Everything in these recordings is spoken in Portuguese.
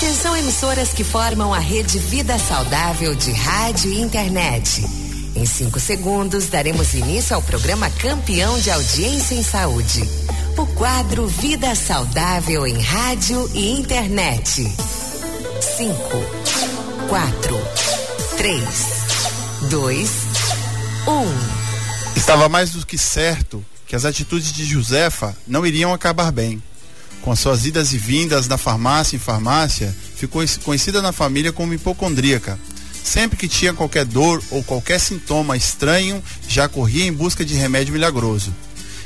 Atenção, emissoras que formam a rede Vida Saudável de rádio e internet. Em 5 segundos, daremos início ao programa campeão de audiência em saúde. O quadro Vida Saudável em rádio e internet. 5, 4, 3, 2, 1. Estava mais do que certo que as atitudes de Josefa não iriam acabar bem. Com suas idas e vindas da farmácia em farmácia, ficou conhecida na família como hipocondríaca. Sempre que tinha qualquer dor ou qualquer sintoma estranho, já corria em busca de remédio milagroso.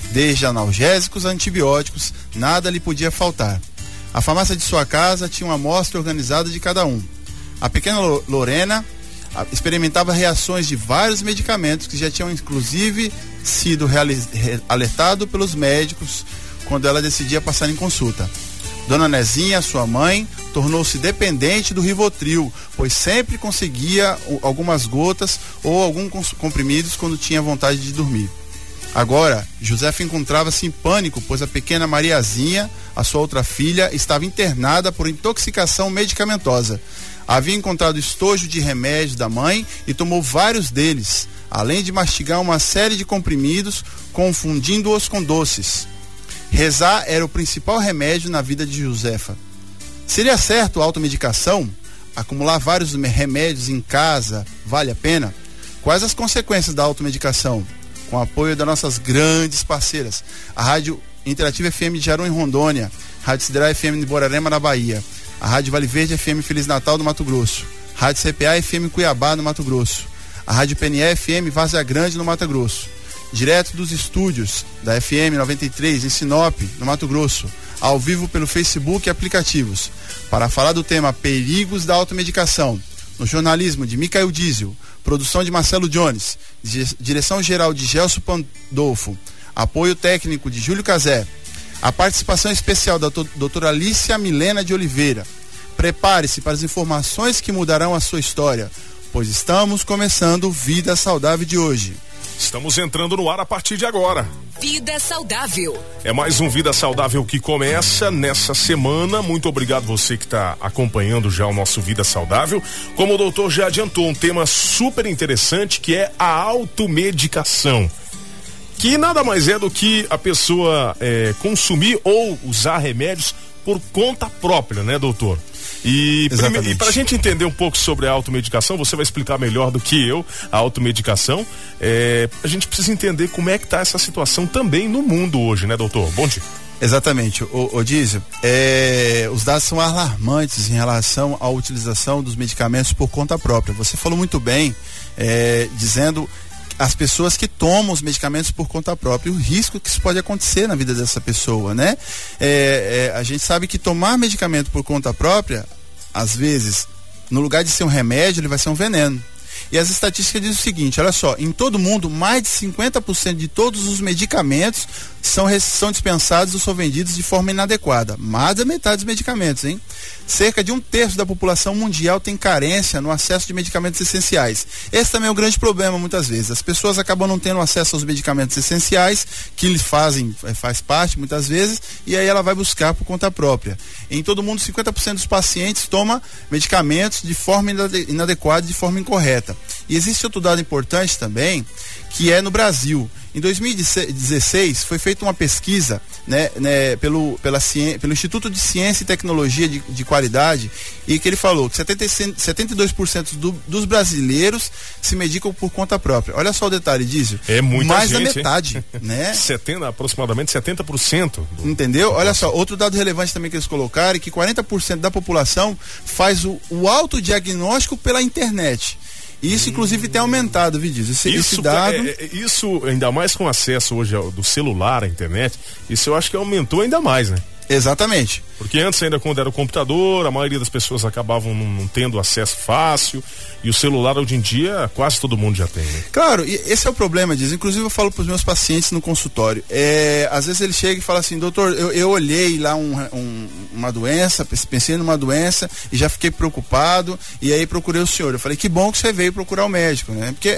Desde analgésicos a antibióticos, nada lhe podia faltar. A farmácia de sua casa tinha uma amostra organizada de cada um. A pequena Lorena experimentava reações de vários medicamentos que já tinham inclusive sido alertado pelos médicos quando ela decidia passar em consulta. Dona Nezinha, sua mãe, tornou-se dependente do Rivotril, pois sempre conseguia algumas gotas ou alguns comprimidos quando tinha vontade de dormir. Agora, Josefa encontrava-se em pânico, pois a pequena Mariazinha, a sua outra filha, estava internada por intoxicação medicamentosa. Havia encontrado estojo de remédio da mãe e tomou vários deles, além de mastigar uma série de comprimidos, confundindo-os com doces. Rezar era o principal remédio na vida de Josefa. Seria certo a automedicação? Acumular vários remédios em casa vale a pena? Quais as consequências da automedicação? Com o apoio das nossas grandes parceiras, a Rádio Interativa FM de Jaru, em Rondônia, Rádio Sideral FM de Borarema, na Bahia, a Rádio Vale Verde FM Feliz Natal, no Mato Grosso, Rádio CPA FM Cuiabá, no Mato Grosso, a Rádio PNE FM Várzea Grande, no Mato Grosso, direto dos estúdios da FM 93 em Sinop, no Mato Grosso, ao vivo pelo Facebook e aplicativos, para falar do tema Perigos da Automedicação, no jornalismo de Micael Diesel, produção de Marcelo Jones, direção-geral de Gelson Pandolfo, apoio técnico de Júlio Cazé, a participação especial da doutora Alicia Milena de Oliveira. Prepare-se para as informações que mudarão a sua história, pois estamos começando Vida Saudável de hoje. Estamos entrando no ar a partir de agora. Vida Saudável. É mais um Vida Saudável que começa nessa semana. Muito obrigado você que está acompanhando já o nosso Vida Saudável. Como o doutor já adiantou, um tema super interessante que é a automedicação. Que nada mais é do que a pessoa consumir ou usar remédios por conta própria, né, doutor? E para a gente entender um pouco sobre a automedicação, você vai explicar melhor do que eu a automedicação. A gente precisa entender como é que está essa situação também no mundo hoje, né, doutor? Bom dia. Exatamente, o Dízio, os dados são alarmantes em relação à utilização dos medicamentos por conta própria. Você falou muito bem, dizendo as pessoas que tomam os medicamentos por conta própria, o risco que isso pode acontecer na vida dessa pessoa, né? A gente sabe que tomar medicamento por conta própria, às vezes, no lugar de ser um remédio, ele vai ser um veneno. E as estatísticas dizem o seguinte, olha só, em todo mundo, mais de 50% de todos os medicamentos são dispensados ou são vendidos de forma inadequada. Mais da metade dos medicamentos, hein? Cerca de 1/3 da população mundial tem carência no acesso de medicamentos essenciais. Esse também é um grande problema muitas vezes. As pessoas acabam não tendo acesso aos medicamentos essenciais, que lhes faz parte muitas vezes, e aí ela vai buscar por conta própria. Em todo mundo, 50% dos pacientes tomam medicamentos de forma inadequada, de forma incorreta. E existe outro dado importante também, que é no Brasil. Em 2016 foi feita uma pesquisa, pelo Instituto de Ciência e Tecnologia de Qualidade, e que ele falou que 72% dos brasileiros se medicam por conta própria. Olha só o detalhe, Dízio. É muita mais gente, da metade, né? Aproximadamente 70%. Entendeu? Olha só, outro dado relevante também que eles colocaram é que 40% da população faz o autodiagnóstico pela internet. Isso, inclusive, tem aumentado, Vidiz. Esse dado... Isso, ainda mais com acesso hoje do celular à internet, isso eu acho que aumentou ainda mais, né? Exatamente. Porque antes, ainda quando era o computador, a maioria das pessoas acabavam não tendo acesso fácil, e o celular hoje em dia quase todo mundo já tem, né? Claro, e esse é o problema, Diz. Inclusive eu falo para os meus pacientes no consultório. Às vezes ele chega e fala assim, doutor, eu olhei lá uma doença, pensei numa doença e já fiquei preocupado, e aí procurei o senhor. Eu falei, que bom que você veio procurar o médico, né? Porque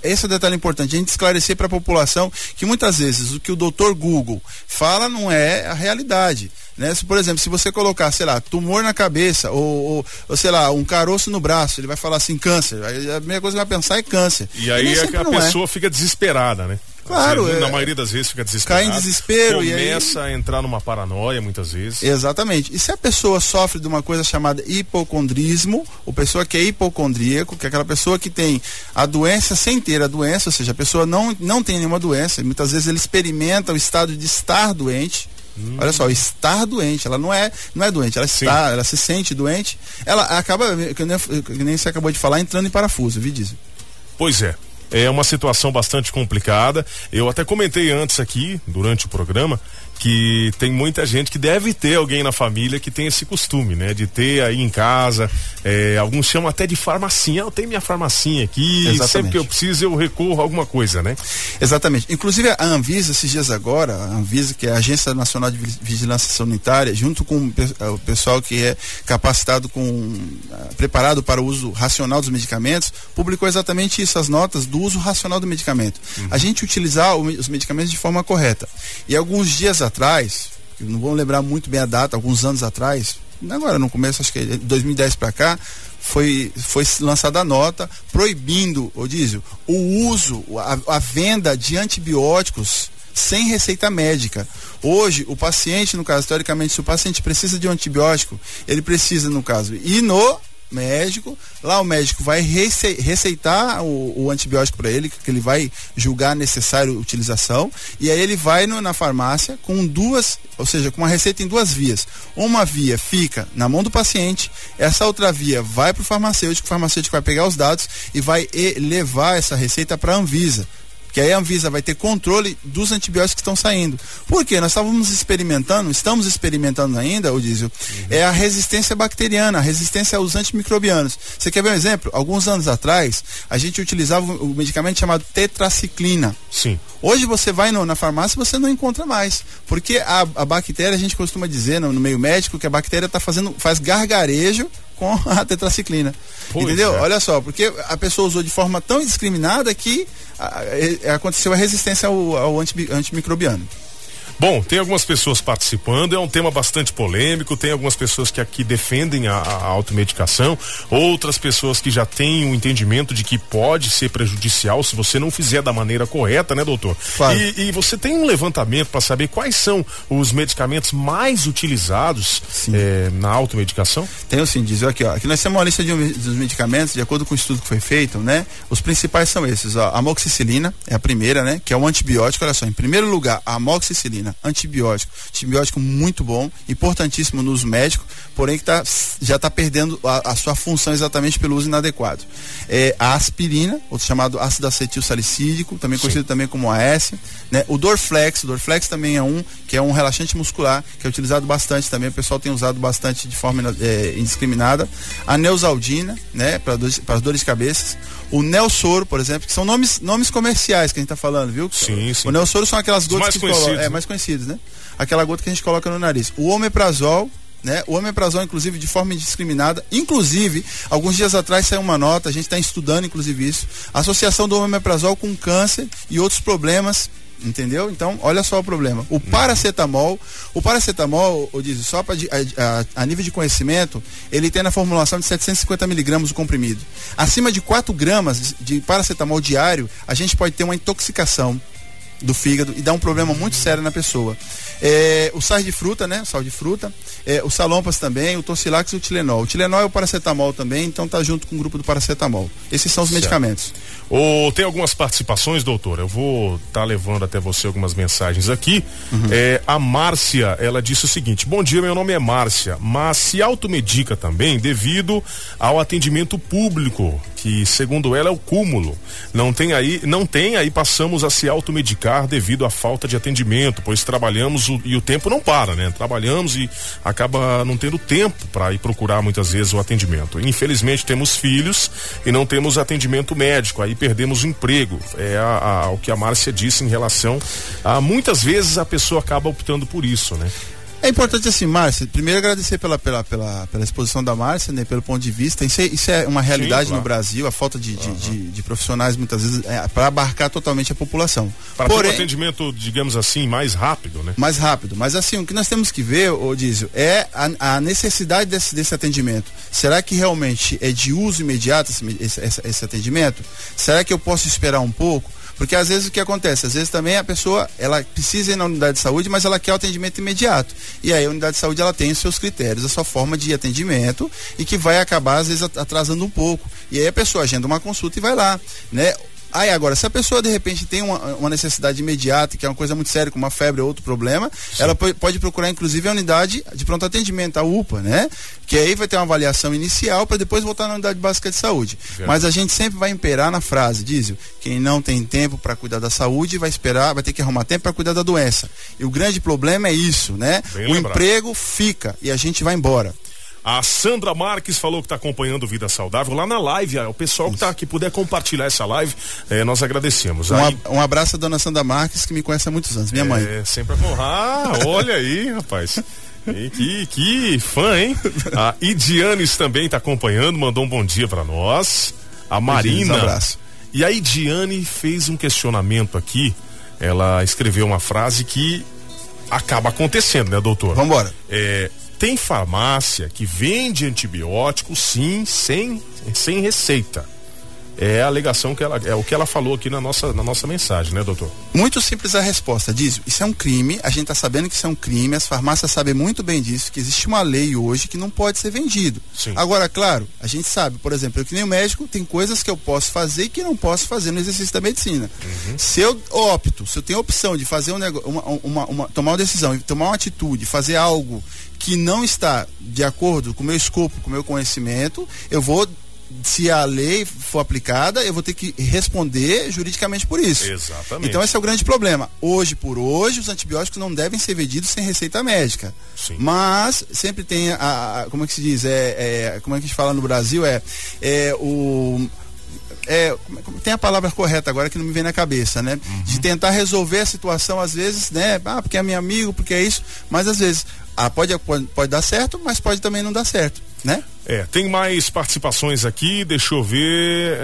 esse é o detalhe importante, a gente esclarecer para a população que muitas vezes o que o doutor Google fala não é a realidade. né? Por exemplo, se você colocar, sei lá, tumor na cabeça ou sei lá, um caroço no braço, ele vai falar assim, câncer. Aí a primeira coisa que vai pensar é câncer. E aí a pessoa fica desesperada, né? Claro, na maioria das vezes fica desesperado. Cai em desespero. Começa a entrar numa paranoia muitas vezes. Exatamente. E se a pessoa sofre de uma coisa chamada hipocondrismo, ou pessoa que é hipocondríaco, que é aquela pessoa que tem a doença sem ter a doença, ou seja, a pessoa não tem nenhuma doença, e muitas vezes ele experimenta o estado de estar doente. Olha só, estar doente, ela não é doente, ela se sente doente, ela acaba, que nem você acabou de falar, entrando em parafuso, vi disso. Pois é. É uma situação bastante complicada. Eu até comentei antes aqui, durante o programa, que tem muita gente que deve ter alguém na família que tem esse costume, né? De ter aí em casa, alguns chamam até de farmacinha. Eu tenho minha farmacinha aqui, sempre que eu preciso eu recorro a alguma coisa, né? Exatamente. Inclusive a Anvisa, esses dias agora, a Anvisa, que é a Agência Nacional de Vigilância Sanitária, junto com o pessoal que é capacitado preparado para o uso racional dos medicamentos, publicou exatamente isso, as notas do uso racional do medicamento. A gente utilizar os medicamentos de forma correta. E alguns dias atrás, não vou lembrar muito bem a data, alguns anos atrás, agora no começo, acho que de 2010 para cá, foi lançada a nota proibindo, Odísio, o uso, a venda de antibióticos sem receita médica. Hoje, o paciente, no caso, teoricamente, se o paciente precisa de um antibiótico, ele precisa, no caso, ir no médico, lá o médico vai receitar o antibiótico para ele, que ele vai julgar necessário utilização, e aí ele vai na farmácia com com uma receita em duas vias. Uma via fica na mão do paciente, essa outra via vai para o farmacêutico vai pegar os dados e vai levar essa receita para a Anvisa. Que aí a Anvisa vai ter controle dos antibióticos que estão saindo. Por quê? Nós estamos experimentando ainda, Odísio, é a resistência bacteriana, a resistência aos antimicrobianos. Você quer ver um exemplo? Alguns anos atrás, a gente utilizava o medicamento chamado tetraciclina. Sim. Hoje você vai na farmácia e você não encontra mais. Porque a bactéria, a gente costuma dizer no meio médico que a bactéria faz gargarejo com a tetraciclina. Pois entendeu? Olha só, porque a pessoa usou de forma tão indiscriminada que aconteceu a resistência ao antimicrobiano. Bom, tem algumas pessoas participando, é um tema bastante polêmico, tem algumas pessoas que aqui defendem a automedicação, outras pessoas que já têm um entendimento de que pode ser prejudicial se você não fizer da maneira correta, né, doutor? Claro. E você tem um levantamento para saber quais são os medicamentos mais utilizados na automedicação? Tenho sim, diz aqui, ó. Aqui nós temos uma lista dos medicamentos, de acordo com o estudo que foi feito, né? Os principais são esses, ó. A amoxicilina é a primeira, né? Que é um antibiótico, olha só, em primeiro lugar, a amoxicilina. Antibiótico muito bom, importantíssimo no uso médico, porém que já está perdendo a sua função exatamente pelo uso inadequado. A aspirina, outro chamado ácido acetil salicílico, também conhecido também como AS, né? O Dorflex também é que é um relaxante muscular, que é utilizado bastante também, o pessoal tem usado bastante de forma indiscriminada. A Neosaldina, né? Para as dores de cabeça. O Nelsoro, por exemplo, que são nomes comerciais que a gente está falando, viu? Sim. O Nelsoro são aquelas gotas mais conhecidas, né? Aquela gota que a gente coloca no nariz. O omeprazol, né? O omeprazol, inclusive, de forma indiscriminada. Inclusive, alguns dias atrás saiu uma nota, a gente está estudando, inclusive, isso. A associação do omeprazol com câncer e outros problemas. Entendeu? Então, olha só o problema. O paracetamol, Odísio, só a nível de conhecimento, ele tem na formulação de 750 miligramas o comprimido. Acima de 4 gramas de paracetamol diário, a gente pode ter uma intoxicação do fígado e dar um problema muito sério na pessoa. O sal de fruta, né? O salompas também, o Tocilax e o Tilenol. O Tilenol é o paracetamol também, então tá junto com o grupo do paracetamol. Esses são os medicamentos. Tem algumas participações, doutor. Eu vou estar levando até você algumas mensagens aqui. A Márcia, ela disse o seguinte: bom dia, meu nome é Márcia, mas se automedica também devido ao atendimento público, que segundo ela é o cúmulo. Não tem aí, passamos a se automedicar devido à falta de atendimento, pois trabalhamos e o tempo não para, né? Trabalhamos e acaba não tendo tempo para ir procurar muitas vezes o atendimento. Infelizmente temos filhos e não temos atendimento médico, aí perdemos o emprego. O que a Márcia disse em relação a muitas vezes a pessoa acaba optando por isso, né? É importante assim, Márcia, primeiro agradecer pela exposição da Márcia, né, pelo ponto de vista. Isso é uma realidade. Sim, claro. No Brasil, a falta de profissionais muitas vezes para abarcar totalmente a população. Para ter um atendimento, digamos assim, mais rápido, né? Mais rápido, mas assim, o que nós temos que ver, Dízio, é a necessidade desse atendimento. Será que realmente é de uso imediato esse atendimento? Será que eu posso esperar um pouco? Porque às vezes o que acontece? Às vezes também a pessoa, ela precisa ir na unidade de saúde, mas ela quer o atendimento imediato. E aí a unidade de saúde, ela tem os seus critérios, a sua forma de atendimento, e que vai acabar às vezes atrasando um pouco. E aí a pessoa agenda uma consulta e vai lá, né? Aí agora, se a pessoa de repente tem uma necessidade imediata, que é uma coisa muito séria, como uma febre ou outro problema, sim, ela pode procurar inclusive a unidade de pronto atendimento, a UPA, né? Que aí vai ter uma avaliação inicial para depois voltar na unidade básica de saúde. Mas a gente sempre vai imperar na frase, Dízio, quem não tem tempo para cuidar da saúde vai ter que arrumar tempo para cuidar da doença. E o grande problema é isso, né? O emprego fica e a gente vai embora. A Sandra Marques falou que está acompanhando Vida Saudável lá na live. O pessoal que puder compartilhar essa live, nós agradecemos. Um abraço à dona Sandra Marques, que me conhece há muitos anos, minha mãe. Sempre olha aí, rapaz. Que fã, hein? A Idianes também está acompanhando, mandou um bom dia para nós. A Marina. Um abraço. E a Idiane fez um questionamento aqui. Ela escreveu uma frase que acaba acontecendo, né, doutor? Vambora. Tem farmácia que vende antibiótico, sim, sem receita. É a alegação é o que ela falou aqui na nossa mensagem, né, doutor? Muito simples a resposta, diz, isso é um crime, a gente tá sabendo que isso é um crime, as farmácias sabem muito bem disso, que existe uma lei hoje que não pode ser vendido. Sim. Agora, claro, a gente sabe, por exemplo, eu que nem o médico, tem coisas que eu posso fazer e que não posso fazer no exercício da medicina. Uhum. Se eu tenho a opção de fazer tomar uma decisão, tomar uma atitude, fazer algo que não está de acordo com o meu escopo, com o meu conhecimento, se a lei for aplicada, eu vou ter que responder juridicamente por isso. Exatamente. Então esse é o grande problema. Hoje por hoje, os antibióticos não devem ser vendidos sem receita médica. Sim. Mas sempre tem como é que se diz? Como é que a gente fala no Brasil? Tem a palavra correta agora que não me vem na cabeça, né? Uhum. De tentar resolver a situação, às vezes, né? Porque é meu amigo, porque é isso, mas às vezes pode dar certo, mas pode também não dar certo, né? Tem mais participações aqui, deixa eu ver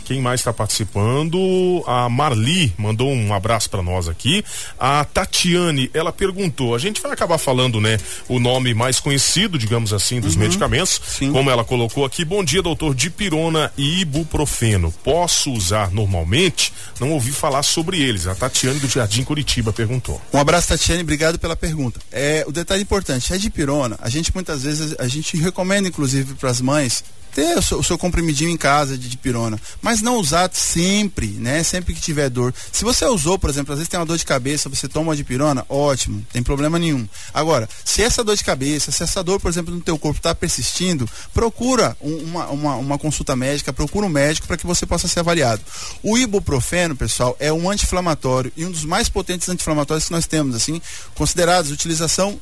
quem mais está participando. A Marli mandou um abraço para nós aqui. A Tatiane, ela perguntou, a gente vai acabar falando, né, o nome mais conhecido, digamos assim, dos medicamentos. Sim. Como ela colocou aqui, bom dia, doutor, dipirona e ibuprofeno, posso usar normalmente? Não ouvi falar sobre eles. A Tatiane do Jardim Curitiba perguntou. Um abraço, Tatiane, obrigado pela pergunta. O detalhe importante, a dipirona, a gente muitas vezes, recomenda inclusive para as mães ter o seu comprimidinho em casa de dipirona, mas não usar sempre, né? Sempre que tiver dor. Se você usou, por exemplo, às vezes tem uma dor de cabeça, você toma uma dipirona, ótimo, não tem problema nenhum. Agora, se essa dor de cabeça, se essa dor, por exemplo, no teu corpo está persistindo, procura uma consulta médica, procura um médico para que você possa ser avaliado. O ibuprofeno, pessoal, é um anti-inflamatório e um dos mais potentes anti-inflamatórios que nós temos, assim, considerados. Utilização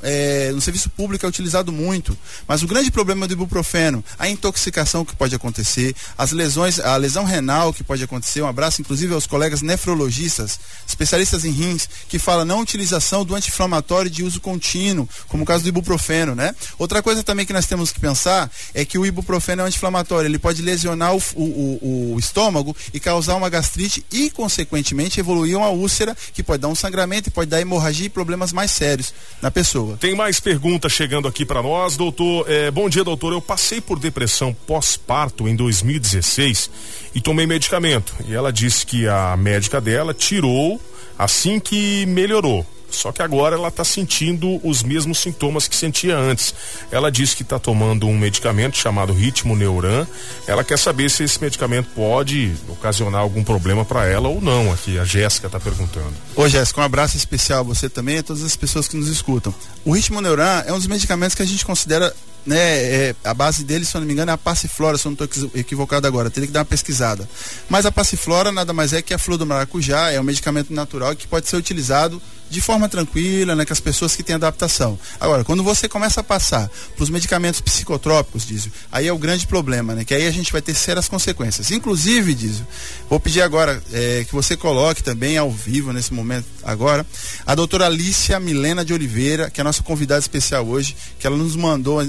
no serviço público é utilizado muito, mas o grande problema do ibuprofeno, a intoxicação que pode acontecer, as lesões, a lesão renal que pode acontecer. Um abraço inclusive aos colegas nefrologistas, especialistas em rins, que falam não utilização do anti-inflamatório de uso contínuo, como o caso do ibuprofeno, né? Outra coisa também que nós temos que pensar é que o ibuprofeno é um anti-inflamatório, ele pode lesionar o estômago e causar uma gastrite e consequentemente evoluir uma úlcera que pode dar um sangramento e pode dar hemorragia e problemas mais sérios na pessoa. Tem mais perguntas chegando aqui para nós, doutor. Bom dia, doutor, eu passei por depressão pós-parto em 2016 e tomei medicamento, e ela disse que a médica dela tirou assim que melhorou, só que agora ela está sentindo os mesmos sintomas que sentia antes. Ela disse que está tomando um medicamento chamado Ritmo Neuran. Ela quer saber se esse medicamento pode ocasionar algum problema para ela ou não. Aqui a Jéssica está perguntando. Ô Jéssica, um abraço especial a você também e a todas as pessoas que nos escutam. O Ritmo Neuran é um dos medicamentos que a gente considera, né, a base dele, se eu não me engano, é a passiflora, se eu não estou equivocado agora, teria que dar uma pesquisada. Mas a passiflora nada mais é que a flor do maracujá, é um medicamento natural que pode ser utilizado de forma tranquila, né, com as pessoas que têm adaptação. Agora, quando você começa a passar para os medicamentos psicotrópicos, Dízio, aí é o grande problema, né, que aí a gente vai ter sérias consequências. Inclusive, Dízio, vou pedir agora que você coloque também ao vivo, nesse momento agora, a doutora Alicia Milena de Oliveira, que é a nossa convidada especial hoje, que ela nos mandou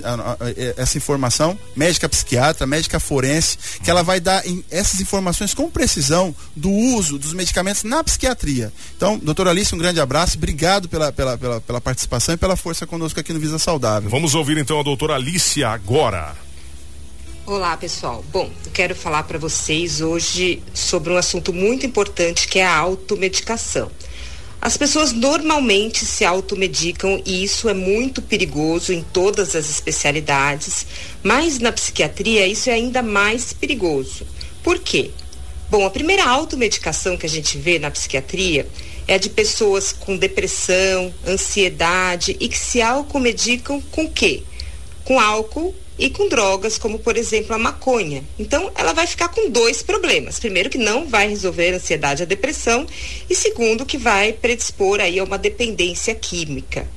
essa informação, médica psiquiatra, médica forense, que ela vai dar essas informações com precisão do uso dos medicamentos na psiquiatria. Então, doutora Alicia, um grande abraço, obrigado pela participação e pela força conosco aqui no Vida Saudável. Vamos ouvir então a doutora Alicia agora. Olá, pessoal. Bom, eu quero falar para vocês hoje sobre um assunto muito importante, que é a automedicação. As pessoas normalmente se automedicam e isso é muito perigoso em todas as especialidades, mas na psiquiatria isso é ainda mais perigoso. Por quê? Bom, a primeira automedicação que a gente vê na psiquiatria é a de pessoas com depressão, ansiedade e que se automedicam com o quê? Com álcool e com drogas, como por exemplo a maconha. Então ela vai ficar com dois problemas: primeiro, que não vai resolver a ansiedade e a depressão, e segundo, que vai predispor aí a uma dependência química.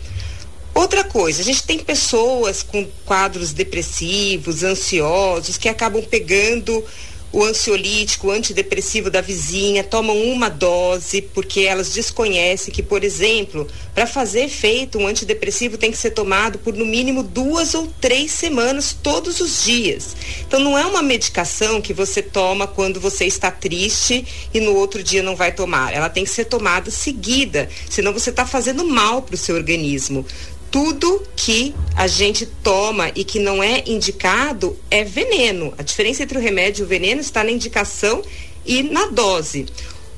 Outra coisa, a gente tem pessoas com quadros depressivos, ansiosos, que acabam pegando o ansiolítico, o antidepressivo da vizinha, tomam uma dose porque elas desconhecem que, por exemplo, para fazer efeito, um antidepressivo tem que ser tomado por no mínimo 2 ou 3 semanas, todos os dias. Então não é uma medicação que você toma quando você está triste e no outro dia não vai tomar. Ela tem que ser tomada seguida, senão você está fazendo mal para o seu organismo. Tudo que a gente toma e que não é indicado é veneno. A diferença entre o remédio e o veneno está na indicação e na dose.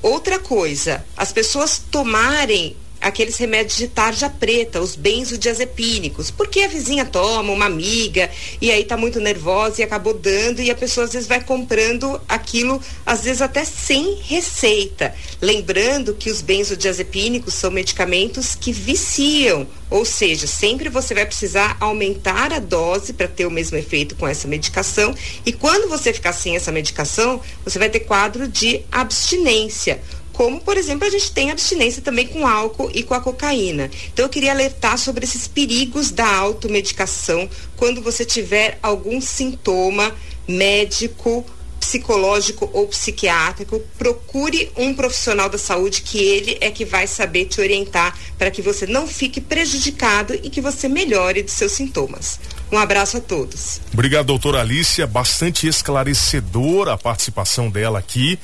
Outra coisa, as pessoas tomarem aqueles remédios de tarja preta, os benzodiazepínicos, porque a vizinha toma, uma amiga, e aí tá muito nervosa e acabou dando, e a pessoa às vezes vai comprando aquilo, às vezes até sem receita. Lembrando que os benzodiazepínicos são medicamentos que viciam, ou seja, sempre você vai precisar aumentar a dose para ter o mesmo efeito com essa medicação, e quando você ficar sem essa medicação, você vai ter quadro de abstinência. Como, por exemplo, a gente tem abstinência também com álcool e com a cocaína. Então, eu queria alertar sobre esses perigos da automedicação quando você tiver algum sintoma médico, psicológico ou psiquiátrico. Procure um profissional da saúde, que ele é que vai saber te orientar para que você não fique prejudicado e que você melhore dos seus sintomas. Um abraço a todos. Obrigado, doutora Alicia, bastante esclarecedora a participação dela aqui.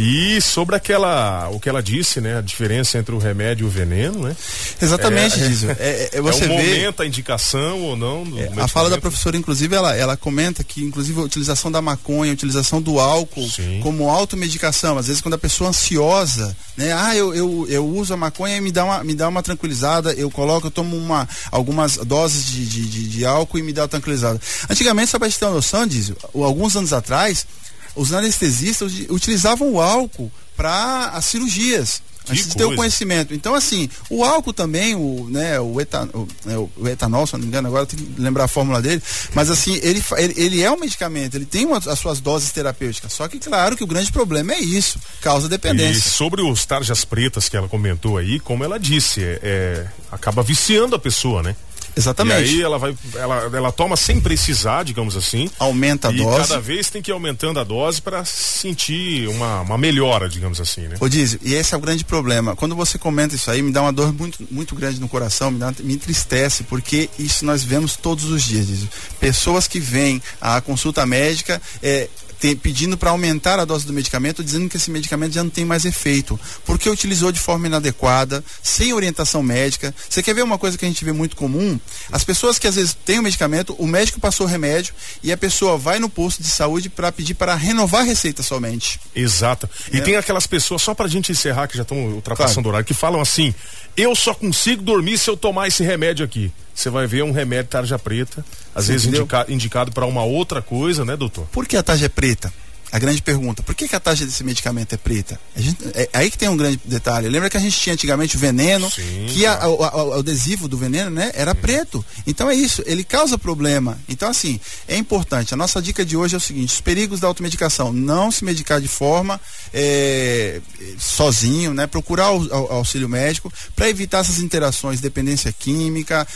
E sobre o que ela disse, né? A diferença entre o remédio e o veneno, né? Exatamente, Dízio. Você vê momento a indicação ou não do a fala da professora, inclusive, ela comenta que, inclusive, a utilização da maconha, a utilização do álcool, sim, como automedicação. Às vezes, quando a pessoa é ansiosa, né? Eu uso a maconha e me dá uma tranquilizada, eu tomo algumas doses de álcool e me dá uma tranquilizada. Antigamente, só pra gente ter uma noção, Dízio, alguns anos atrás, os anestesistas utilizavam o álcool para as cirurgias, antes de ter o conhecimento. Então, assim, o álcool também, o etanol, se não me engano, agora eu tenho que lembrar a fórmula dele, mas assim, ele é um medicamento, ele tem as suas doses terapêuticas, só que claro que o grande problema é isso, causa dependência. E sobre os tarjas pretas que ela comentou aí, como ela disse, acaba viciando a pessoa, né? Exatamente. E aí ela toma sem precisar, digamos assim. Aumenta a dose. E cada vez tem que ir aumentando a dose para sentir uma melhora, digamos assim, né? Ô Dízio, e esse é o grande problema. Quando você comenta isso aí, me dá uma dor muito, muito grande no coração, me entristece, porque isso nós vemos todos os dias, Dízio. Pessoas que vêm à consulta médica, pedindo para aumentar a dose do medicamento, dizendo que esse medicamento já não tem mais efeito, porque utilizou de forma inadequada, sem orientação médica. Você quer ver uma coisa que a gente vê muito comum? As pessoas que às vezes têm o medicamento, o médico passou o remédio e a pessoa vai no posto de saúde para pedir para renovar a receita somente. Exato. E tem aquelas pessoas, só pra gente encerrar, que já estão ultrapassando o horário, que falam assim: eu só consigo dormir se eu tomar esse remédio aqui. Você vai ver um remédio tarja preta, às vezes indicado para uma outra coisa, né, doutor? Por que a tarja é preta? a grande pergunta, por que a taxa desse medicamento é preta? É aí que tem um grande detalhe. Lembra que a gente tinha antigamente o veneno, que o adesivo do veneno, né, era preto. Então é isso, ele causa problema. Então assim, é importante. A nossa dica de hoje é o seguinte: os perigos da automedicação, não se medicar de forma sozinho, né? Procurar o auxílio médico para evitar essas interações, dependência química,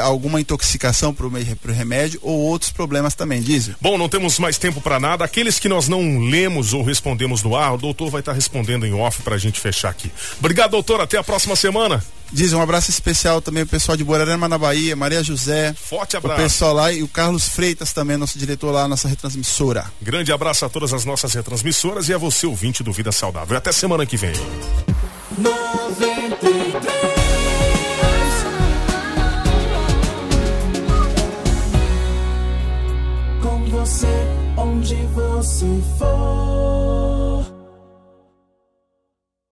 alguma intoxicação pro remédio ou outros problemas também, Dizzy. Bom, não temos mais tempo para nada. Aqueles que nós não lemos ou respondemos no ar, o doutor vai estar respondendo em off pra gente fechar aqui. Obrigado, doutor, até a próxima semana. Dizzy, um abraço especial também pro pessoal de Borarema, na Bahia, Maria José. Forte abraço. O pessoal lá e o Carlos Freitas também, nosso diretor lá, nossa retransmissora. Grande abraço a todas as nossas retransmissoras e a você, ouvinte do Vida Saudável. Até semana que vem. 93. Com você, onde você for.